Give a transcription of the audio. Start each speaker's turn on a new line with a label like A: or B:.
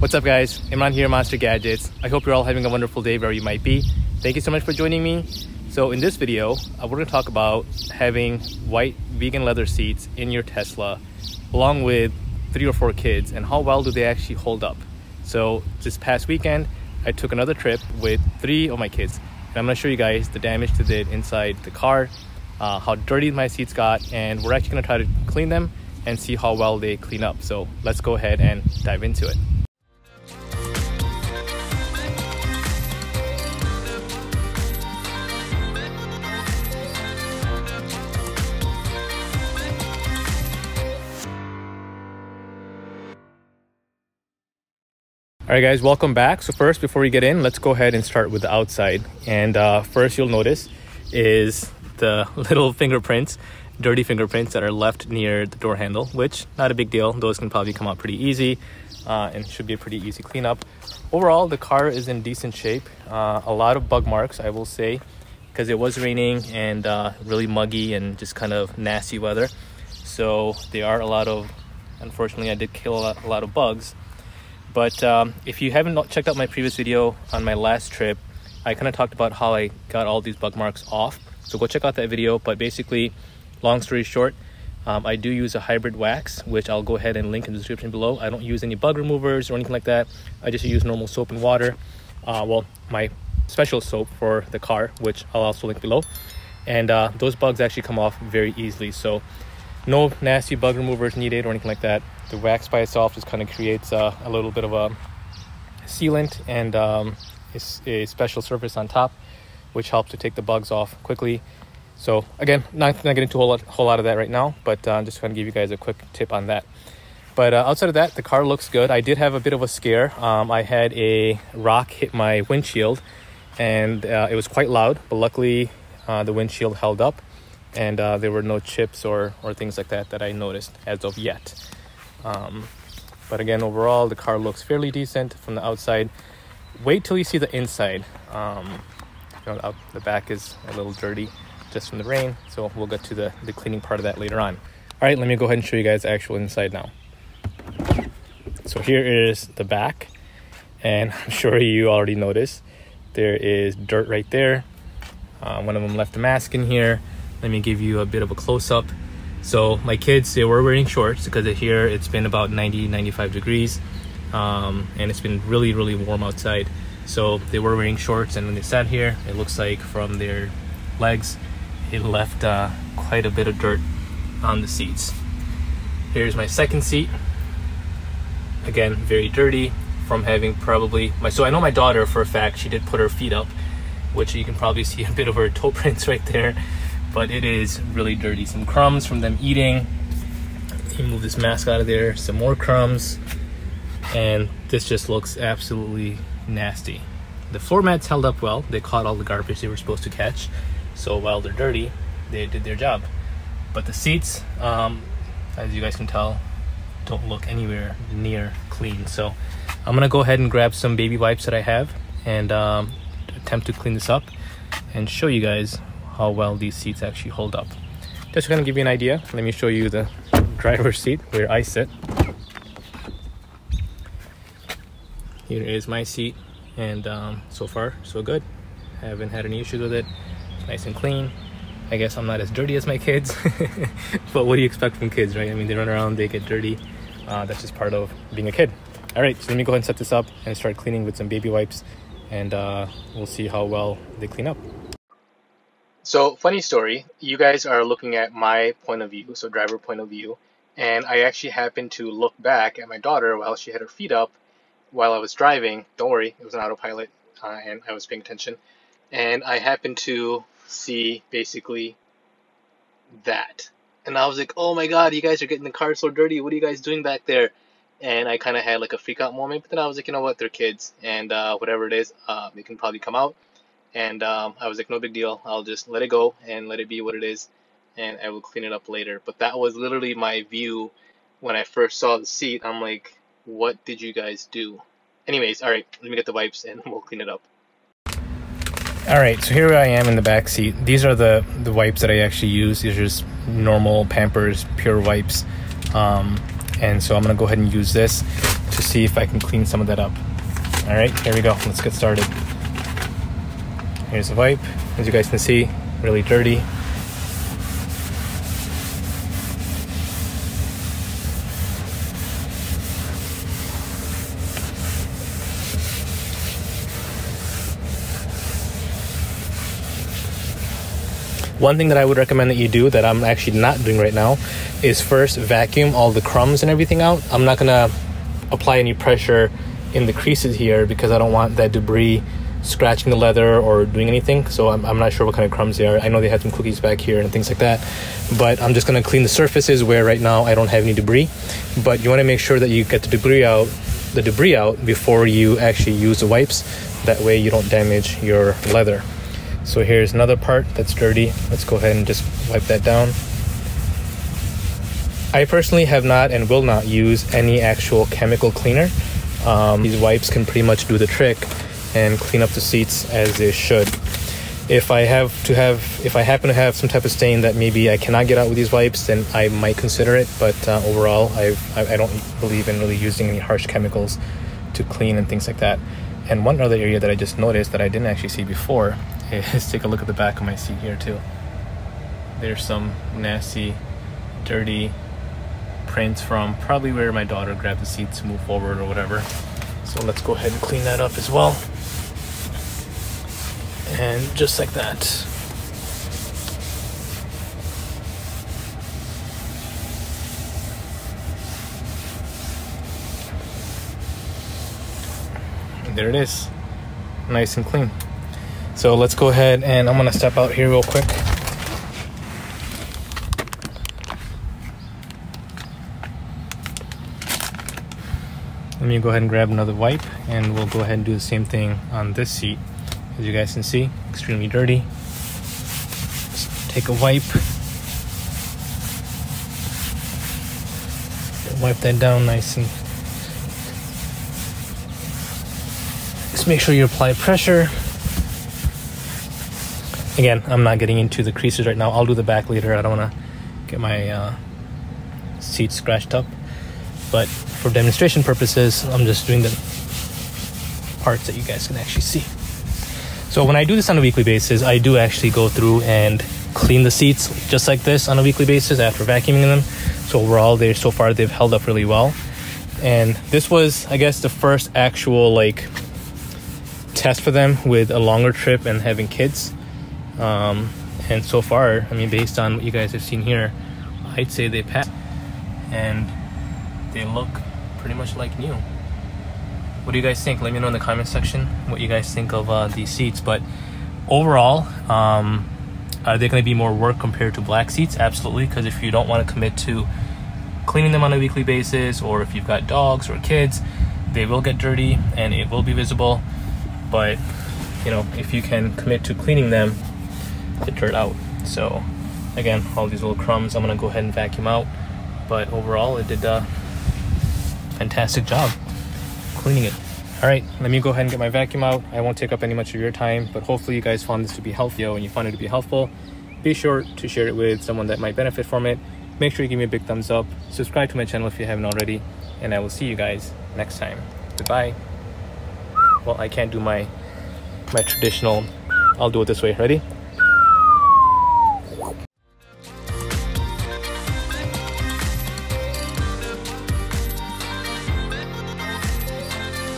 A: What's up guys, Imran here, Monster Gadgets. I hope you're all having a wonderful day wherever you might be. Thank you so much for joining me. So in this video, we're going to talk about having white vegan leather seats in your Tesla along with 3 or 4 kids and how well do they actually hold up. So this past weekend, I took another trip with 3 of my kids. And I'm going to show you guys the damage they did inside the car, how dirty my seats got, and we're actually going to try to clean them and see how well they clean up. So let's go ahead and dive into it. Alright guys, welcome back. So first, before we get in, let's go ahead and start with the outside. And first you'll notice is the little fingerprints, dirty fingerprints that are left near the door handle, which not a big deal. Those can probably come out pretty easy and should be a pretty easy cleanup. Overall, the car is in decent shape. A lot of bug marks, I will say, because it was raining and really muggy and just kind of nasty weather. So there are a lot of, unfortunately, I did kill a lot of bugs. But if you haven't checked out my previous video on my last trip, I kind of talked about how I got all these bug marks off. So go check out that video. But basically, long story short, I do use a hybrid wax, which I'll go ahead and link in the description below. I don't use any bug removers or anything like that. I just use normal soap and water. Well, my special soap for the car, which I'll also link below. And those bugs actually come off very easily. So no nasty bug removers needed or anything like that. The wax by itself just kind of creates a little bit of a sealant and a special surface on top, which helps to take the bugs off quickly. So again, not getting into a whole lot of that right now, but I'm just going to give you guys a quick tip on that. But outside of that, the car looks good. I did have a bit of a scare. I had a rock hit my windshield and it was quite loud, but luckily the windshield held up and there were no chips or things like that I noticed as of yet. But again, overall, the car looks fairly decent from the outside. Wait till you see the inside. The back is a little dirty just from the rain, so we'll get to the cleaning part of that later on. All right, let me go ahead and show you guys the actual inside now. So here is the back, and I'm sure you already noticed there is dirt right there. One of them left a mask in here. Let me give you a bit of a close-up. So my kids, they were wearing shorts because here it's been about 90-95 degrees and it's been really warm outside. So they were wearing shorts, and when they sat here, it looks like from their legs it left quite a bit of dirt on the seats. Here's my second seat. Again, very dirty from having probably so I know my daughter for a fact, she did put her feet up, which you can probably see a bit of her toe prints right there. But it is really dirty. Some crumbs from them eating. You move this mask out of there. Some more crumbs. And this just looks absolutely nasty. The floor mats held up well. They caught all the garbage they were supposed to catch. So while they're dirty, they did their job. But the seats, as you guys can tell, don't look anywhere near clean. So I'm gonna go ahead and grab some baby wipes that I have and attempt to clean this up and show you guys how well these seats actually hold up. Just to kind of give you an idea, let me show you the driver's seat where I sit. Here is my seat, and so far so good. Haven't had any issues with it. It's nice and clean. I guess I'm not as dirty as my kids, but what do you expect from kids, right? I mean, they run around, they get dirty. That's just part of being a kid. All right, so let me go ahead and set this up and start cleaning with some baby wipes, and we'll see how well they clean up. So, funny story, you guys are looking at my point of view, so driver point of view, and I actually happened to look back at my daughter while she had her feet up while I was driving. Don't worry, it was an autopilot, and I was paying attention. And I happened to see basically that. And I was like, oh my god, you guys are getting the car so dirty, what are you guys doing back there? And I kind of had like a freak out moment, but then I was like, you know what, they're kids, and whatever it is, they can probably come out. And I was like, no big deal. I'll just let it go and let it be what it is, and I will clean it up later. But that was literally my view when I first saw the seat. I'm like, what did you guys do? Anyways, all right, let me get the wipes and we'll clean it up. All right, so here I am in the back seat. These are the wipes that I actually use. These are just normal Pampers Pure wipes. And so I'm gonna go ahead and use this to see if I can clean some of that up. All right, here we go. Let's get started. Here's the wipe. As you guys can see, really dirty. One thing that I would recommend that you do that I'm actually not doing right now is first vacuum all the crumbs and everything out. I'm not gonna apply any pressure in the creases here because I don't want that debris scratching the leather or doing anything. So I'm not sure what kind of crumbs they are. I know they had some cookies back here and things like that, but I'm just gonna clean the surfaces where right now I don't have any debris. But you wanna make sure that you get the debris out before you actually use the wipes. That way you don't damage your leather. So here's another part that's dirty. Let's go ahead and just wipe that down. I personally have not and will not use any actual chemical cleaner. These wipes can pretty much do the trick and clean up the seats as they should. If I happen to have some type of stain that maybe I cannot get out with these wipes, then I might consider it. But overall, I don't believe in really using any harsh chemicals to clean and things like that. And one other area that I just noticed that I didn't actually see before is take a look at the back of my seat here too. There's some nasty, dirty prints from probably where my daughter grabbed the seat to move forward or whatever. So let's go ahead and clean that up as well. And just like that. And there it is, nice and clean. So let's go ahead and I'm gonna step out here real quick. Let me go ahead and grab another wipe and we'll go ahead and do the same thing on this seat. As you guys can see, extremely dirty. Just take a wipe. Wipe that down nice and just make sure you apply pressure. Again, I'm not getting into the creases right now. I'll do the back later. I don't want to get my seat scratched up. But for demonstration purposes, I'm just doing the parts that you guys can actually see. So when I do this on a weekly basis, I do actually go through and clean the seats just like this on a weekly basis after vacuuming them. So overall, so far they've held up really well. And this was, I guess, the first actual test for them with a longer trip and having kids. And so far, I mean, based on what you guys have seen here, I'd say they passed and they look pretty much like new. What do you guys think? Let me know in the comment section what you guys think of these seats. But overall, are they going to be more work compared to black seats? Absolutely, because if you don't want to commit to cleaning them on a weekly basis, or if you've got dogs or kids, they will get dirty and it will be visible. But you know, if you can commit to cleaning them, the dirt out. So again, all these little crumbs I'm gonna go ahead and vacuum out, but overall it did a fantastic job cleaning it. All right, let me go ahead and get my vacuum out. I won't take up any much of your time, but hopefully you guys found this to be helpful and you found it to be helpful. Be sure to share it with someone that might benefit from it. Make sure you give me a big thumbs up, subscribe to my channel if you haven't already, and I will see you guys next time. Goodbye. Well, I can't do my traditional, I'll do it this way. Ready?